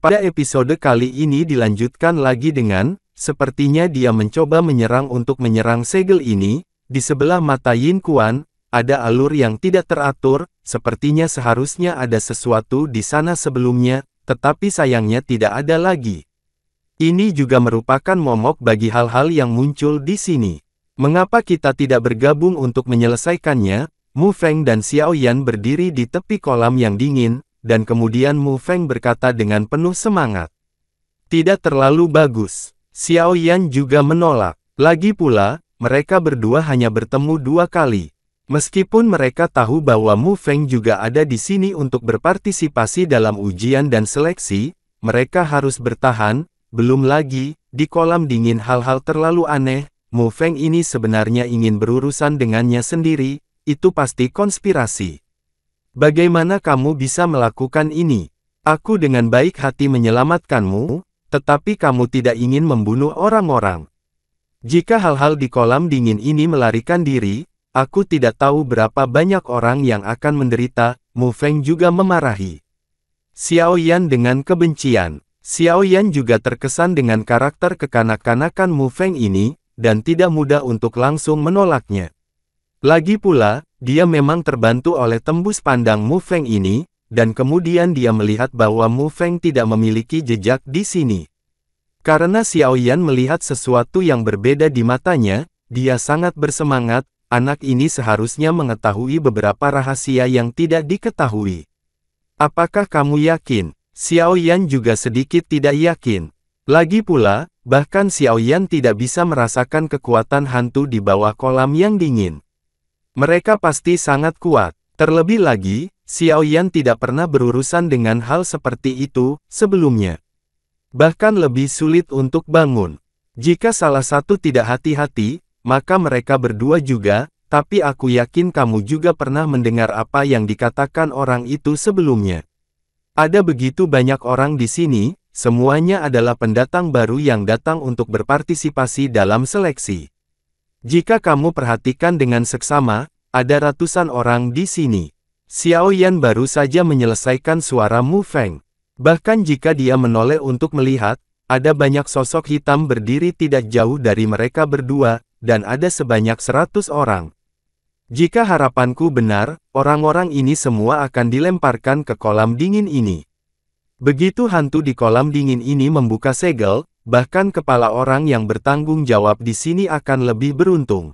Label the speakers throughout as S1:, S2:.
S1: Pada episode kali ini dilanjutkan lagi dengan, sepertinya dia mencoba menyerang untuk menyerang segel ini, di sebelah mata Yin Kuan, ada alur yang tidak teratur, sepertinya seharusnya ada sesuatu di sana sebelumnya, tetapi sayangnya tidak ada lagi. Ini juga merupakan momok bagi hal-hal yang muncul di sini. Mengapa kita tidak bergabung untuk menyelesaikannya? Mu Feng dan Xiao Yan berdiri di tepi kolam yang dingin, dan kemudian Mu Feng berkata dengan penuh semangat. Tidak terlalu bagus. Xiao Yan juga menolak. Lagi pula, mereka berdua hanya bertemu 2 kali. Meskipun mereka tahu bahwa Mu Feng juga ada di sini untuk berpartisipasi dalam ujian dan seleksi, mereka harus bertahan. Belum lagi, di kolam dingin hal-hal terlalu aneh. Mu Feng ini sebenarnya ingin berurusan dengannya sendiri, itu pasti konspirasi. Bagaimana kamu bisa melakukan ini? Aku dengan baik hati menyelamatkanmu, tetapi kamu tidak ingin membunuh orang-orang. Jika hal-hal di kolam dingin ini melarikan diri, aku tidak tahu berapa banyak orang yang akan menderita. Mu Feng juga memarahi Xiao Yan dengan kebencian. Xiao Yan juga terkesan dengan karakter kekanak-kanakan Mu Feng ini, dan tidak mudah untuk langsung menolaknya. Lagi pula, dia memang terbantu oleh tembus pandang Mu Feng ini, dan kemudian dia melihat bahwa Mu Feng tidak memiliki jejak di sini. Karena Xiao Yan melihat sesuatu yang berbeda di matanya, dia sangat bersemangat, anak ini seharusnya mengetahui beberapa rahasia yang tidak diketahui. Apakah kamu yakin? Xiao Yan juga sedikit tidak yakin. Lagi pula, bahkan Xiao Yan tidak bisa merasakan kekuatan hantu di bawah kolam yang dingin. Mereka pasti sangat kuat. Terlebih lagi, Xiao Yan tidak pernah berurusan dengan hal seperti itu sebelumnya. Bahkan lebih sulit untuk bangun. Jika salah satu tidak hati-hati, maka mereka berdua juga, tapi aku yakin kamu juga pernah mendengar apa yang dikatakan orang itu sebelumnya. Ada begitu banyak orang di sini, semuanya adalah pendatang baru yang datang untuk berpartisipasi dalam seleksi. Jika kamu perhatikan dengan seksama, ada ratusan orang di sini. Xiao Yan baru saja menyelesaikan suara Mu Feng. Bahkan jika dia menoleh untuk melihat, ada banyak sosok hitam berdiri tidak jauh dari mereka berdua, dan ada sebanyak 100 orang. Jika harapanku benar, orang-orang ini semua akan dilemparkan ke kolam dingin ini. Begitu hantu di kolam dingin ini membuka segel, bahkan kepala orang yang bertanggung jawab di sini akan lebih beruntung.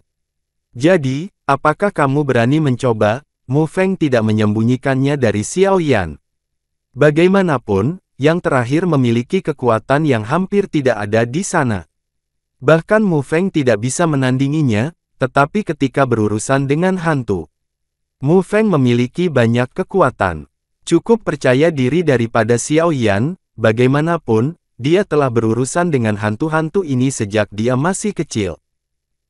S1: Jadi, apakah kamu berani mencoba? Mu Feng tidak menyembunyikannya dari Xiao Yan. Bagaimanapun, yang terakhir memiliki kekuatan yang hampir tidak ada di sana. Bahkan Mu Feng tidak bisa menandinginya, tetapi ketika berurusan dengan hantu, Mu Feng memiliki banyak kekuatan. Cukup percaya diri daripada Xiao Yan, bagaimanapun, dia telah berurusan dengan hantu-hantu ini sejak dia masih kecil.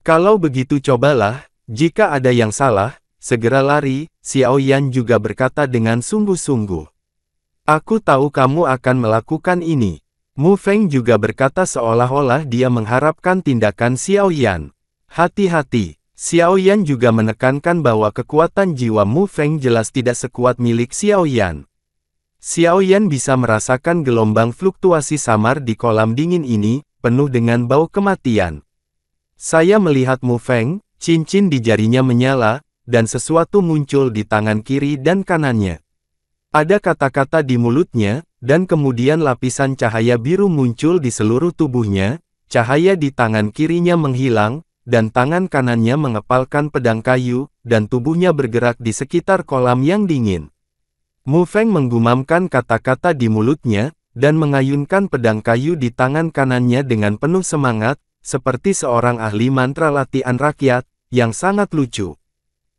S1: Kalau begitu cobalah, jika ada yang salah, segera lari, Xiao Yan juga berkata dengan sungguh-sungguh. Aku tahu kamu akan melakukan ini. Mu Feng juga berkata seolah-olah dia mengharapkan tindakan Xiao Yan. Hati-hati. Xiao Yan juga menekankan bahwa kekuatan jiwa Mu Feng jelas tidak sekuat milik Xiao Yan. Xiao Yan bisa merasakan gelombang fluktuasi samar di kolam dingin ini, penuh dengan bau kematian. Saya melihat Mu Feng, cincin di jarinya menyala, dan sesuatu muncul di tangan kiri dan kanannya. Ada kata-kata di mulutnya, dan kemudian lapisan cahaya biru muncul di seluruh tubuhnya, cahaya di tangan kirinya menghilang, dan tangan kanannya mengepalkan pedang kayu, dan tubuhnya bergerak di sekitar kolam yang dingin. Mu Feng menggumamkan kata-kata di mulutnya, dan mengayunkan pedang kayu di tangan kanannya dengan penuh semangat, seperti seorang ahli mantra latihan rakyat, yang sangat lucu.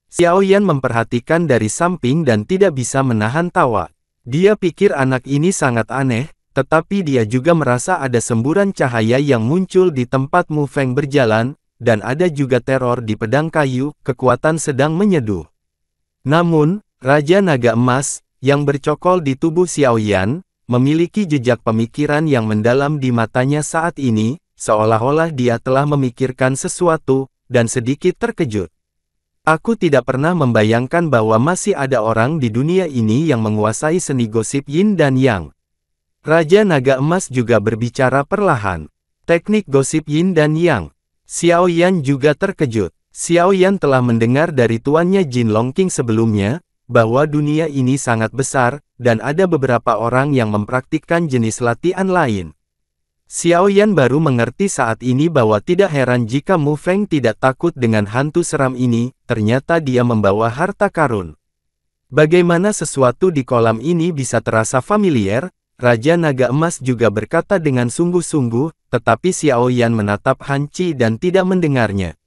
S1: Xiao Yan memperhatikan dari samping dan tidak bisa menahan tawa. Dia pikir anak ini sangat aneh, tetapi dia juga merasa ada semburan cahaya yang muncul di tempat Mu Feng berjalan, dan ada juga teror di pedang kayu, kekuatan sedang menyeduh. Namun, Raja Naga Emas, yang bercokol di tubuh Xiao Yan, memiliki jejak pemikiran yang mendalam di matanya saat ini, seolah-olah dia telah memikirkan sesuatu, dan sedikit terkejut. Aku tidak pernah membayangkan bahwa masih ada orang di dunia ini yang menguasai seni gosip yin dan yang. Raja Naga Emas juga berbicara perlahan. Teknik gosip Yin dan Yang. Xiao Yan juga terkejut. Xiao Yan telah mendengar dari tuannya Jin Longqing sebelumnya, bahwa dunia ini sangat besar, dan ada beberapa orang yang mempraktikkan jenis latihan lain. Xiao Yan baru mengerti saat ini bahwa tidak heran jika Mu Feng tidak takut dengan hantu seram ini, ternyata dia membawa harta karun. Bagaimana sesuatu di kolam ini bisa terasa familiar? Raja Naga Emas juga berkata dengan sungguh-sungguh, tetapi Xiao Yan menatap Han Qi dan tidak mendengarnya.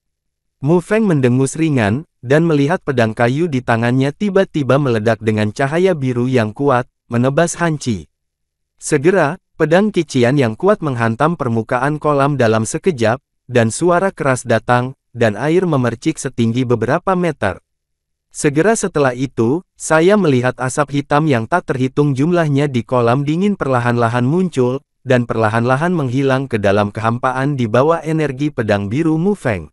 S1: Mu Feng mendengus ringan, dan melihat pedang kayu di tangannya tiba-tiba meledak dengan cahaya biru yang kuat, menebas Han Qi. Segera, pedang kician yang kuat menghantam permukaan kolam dalam sekejap, dan suara keras datang, dan air memercik setinggi beberapa meter. Segera setelah itu, saya melihat asap hitam yang tak terhitung jumlahnya di kolam dingin perlahan-lahan muncul, dan perlahan-lahan menghilang ke dalam kehampaan di bawah energi pedang biru Mu Feng.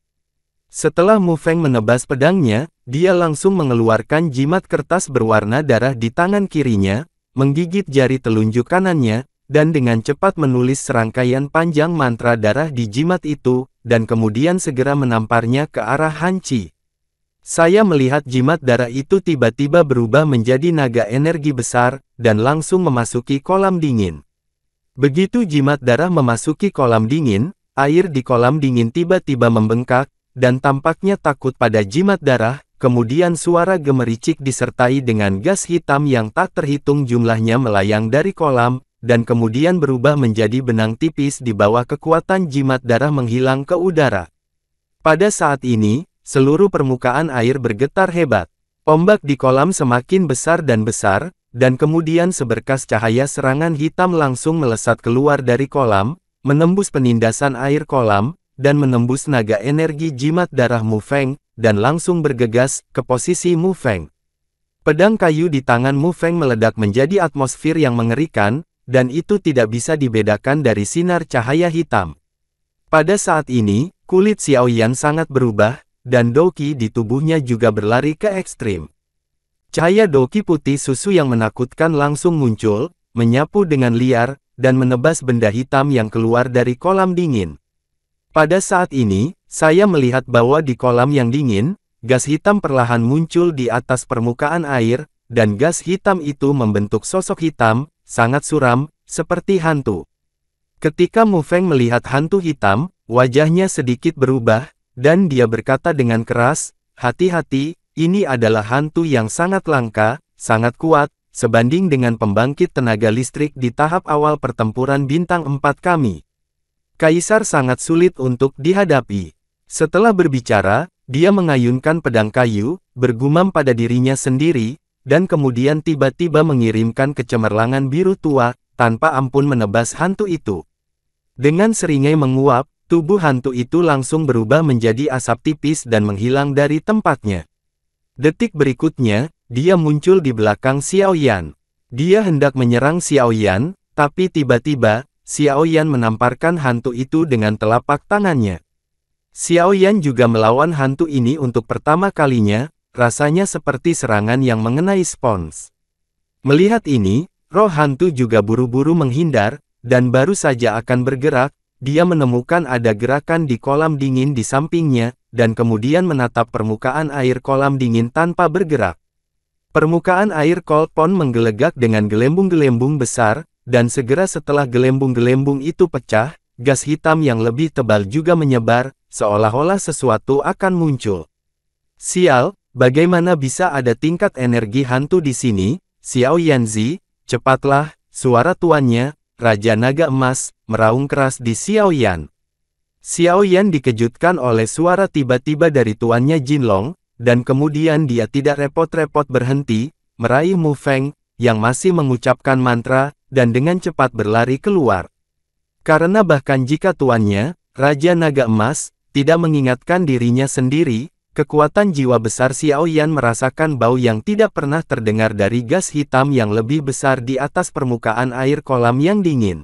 S1: Setelah Mu Feng menebas pedangnya, dia langsung mengeluarkan jimat kertas berwarna darah di tangan kirinya, menggigit jari telunjuk kanannya, dan dengan cepat menulis serangkaian panjang mantra darah di jimat itu, dan kemudian segera menamparnya ke arah Han Qi. Saya melihat jimat darah itu tiba-tiba berubah menjadi naga energi besar, dan langsung memasuki kolam dingin. Begitu jimat darah memasuki kolam dingin, air di kolam dingin tiba-tiba membengkak, dan tampaknya takut pada jimat darah, kemudian suara gemericik disertai dengan gas hitam yang tak terhitung jumlahnya melayang dari kolam, dan kemudian berubah menjadi benang tipis di bawah kekuatan jimat darah menghilang ke udara. Pada saat ini, seluruh permukaan air bergetar hebat. Ombak di kolam semakin besar, dan kemudian seberkas cahaya serangan hitam langsung melesat keluar dari kolam, menembus penindasan air kolam, dan menembus naga energi jimat darah Mu Feng, dan langsung bergegas ke posisi Mu Feng. Pedang kayu di tangan Mu Feng meledak menjadi atmosfer yang mengerikan, dan itu tidak bisa dibedakan dari sinar cahaya hitam. Pada saat ini, kulit Xiao Yan sangat berubah, dan Doqi di tubuhnya juga berlari ke ekstrim. Cahaya Doqi putih susu yang menakutkan langsung muncul, menyapu dengan liar, dan menebas benda hitam yang keluar dari kolam dingin. Pada saat ini, saya melihat bahwa di kolam yang dingin, gas hitam perlahan muncul di atas permukaan air, dan gas hitam itu membentuk sosok hitam, sangat suram, seperti hantu. Ketika Mu Feng melihat hantu hitam, wajahnya sedikit berubah, dan dia berkata dengan keras, "Hati-hati, ini adalah hantu yang sangat langka, sangat kuat, sebanding dengan pembangkit tenaga listrik di tahap awal pertempuran bintang 4 kami. Kaisar sangat sulit untuk dihadapi." Setelah berbicara, dia mengayunkan pedang kayu, bergumam pada dirinya sendiri, dan kemudian tiba-tiba mengirimkan kecemerlangan biru tua, tanpa ampun menebas hantu itu. Dengan seringai menguap, tubuh hantu itu langsung berubah menjadi asap tipis dan menghilang dari tempatnya. Detik berikutnya, dia muncul di belakang Xiao Yan. Dia hendak menyerang Xiao Yan, tapi tiba-tiba, Xiao Yan menamparkan hantu itu dengan telapak tangannya. Xiao Yan juga melawan hantu ini untuk pertama kalinya, rasanya seperti serangan yang mengenai spons. Melihat ini, roh hantu juga buru-buru menghindar, dan baru saja akan bergerak, dia menemukan ada gerakan di kolam dingin di sampingnya, dan kemudian menatap permukaan air kolam dingin tanpa bergerak. Permukaan air cold pond menggelegak dengan gelembung-gelembung besar, dan segera setelah gelembung-gelembung itu pecah, gas hitam yang lebih tebal juga menyebar, seolah-olah sesuatu akan muncul. "Sial, bagaimana bisa ada tingkat energi hantu di sini, Xiao Yanzi? Cepatlah!" Suara tuannya, Raja Naga Emas, meraung keras di Xiao Yan. Xiao Yan dikejutkan oleh suara tiba-tiba dari tuannya Jinlong, dan kemudian dia tidak repot-repot berhenti, meraih Mu Feng, yang masih mengucapkan mantra, dan dengan cepat berlari keluar. Karena bahkan jika tuannya, Raja Naga Emas, tidak mengingatkan dirinya sendiri, kekuatan jiwa besar Xiao Yan merasakan bau yang tidak pernah terdengar dari gas hitam yang lebih besar di atas permukaan air kolam yang dingin.